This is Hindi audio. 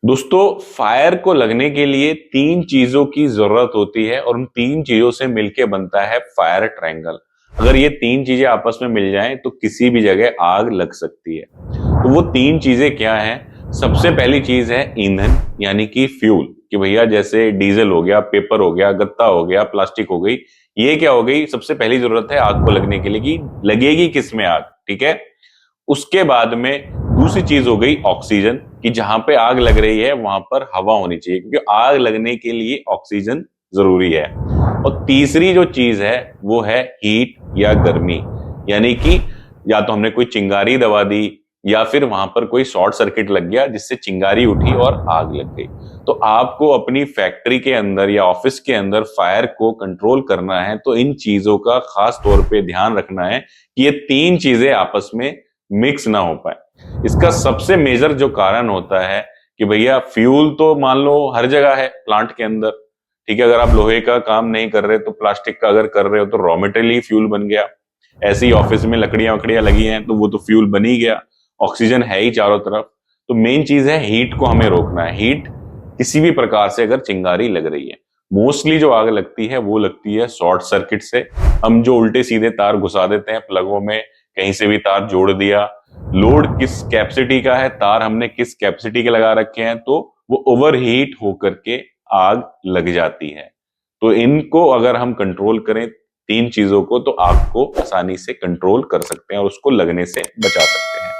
दोस्तों, फायर को लगने के लिए तीन चीजों की जरूरत होती है और उन तीन चीजों से मिलके बनता है फायर ट्रायंगल। अगर ये तीन चीजें आपस में मिल जाएं तो किसी भी जगह आग लग सकती है। तो वो तीन चीजें क्या हैं? सबसे पहली चीज है ईंधन, यानी कि फ्यूल। कि भैया जैसे डीजल हो गया, पेपर हो गया, गत्ता हो गया, प्लास्टिक हो गई, ये क्या हो गई? सबसे पहली जरूरत है आग को लगने के लिए कि लगेगी किस में आग। ठीक है। उसके बाद में दूसरी चीज हो गई ऑक्सीजन, कि जहां पे आग लग रही है वहां पर हवा होनी चाहिए, क्योंकि आग लगने के लिए ऑक्सीजन जरूरी है। और तीसरी जो चीज है वो है हीट या गर्मी, यानी कि या तो हमने कोई चिंगारी दबा दी या फिर वहां पर कोई शॉर्ट सर्किट लग गया जिससे चिंगारी उठी और आग लग गई। तो आपको अपनी फैक्ट्री के अंदर या ऑफिस के अंदर फायर को कंट्रोल करना है तो इन चीजों का खास तौर पे ध्यान रखना है कि ये तीन चीजें आपस में मिक्स ना हो पाए। इसका सबसे मेजर जो कारण होता है कि भैया फ्यूल तो मान लो हर जगह है प्लांट के अंदर। ठीक है, अगर आप लोहे का काम नहीं कर रहे तो प्लास्टिक का अगर कर रहे हो तो रॉ मटेरियल ही फ्यूल बन गया। ऐसे ही ऑफिस में लकड़ियां वकड़ियां लगी हैं तो वो तो फ्यूल बन ही गया। ऑक्सीजन है ही चारों तरफ। तो मेन चीज है हीट को हमें रोकना है। हीट किसी भी प्रकार से अगर चिंगारी लग रही है, मोस्टली जो आग लगती है वो लगती है शॉर्ट सर्किट से। हम जो उल्टे सीधे तार घुसा देते हैं प्लगों में, कहीं से भी तार जोड़ दिया, लोड किस कैपेसिटी का है, तार हमने किस कैपेसिटी के लगा रखे हैं, तो वो ओवर हीट होकर के आग लग जाती है। तो इनको अगर हम कंट्रोल करें, तीन चीजों को, तो आग को आसानी से कंट्रोल कर सकते हैं और उसको लगने से बचा सकते हैं।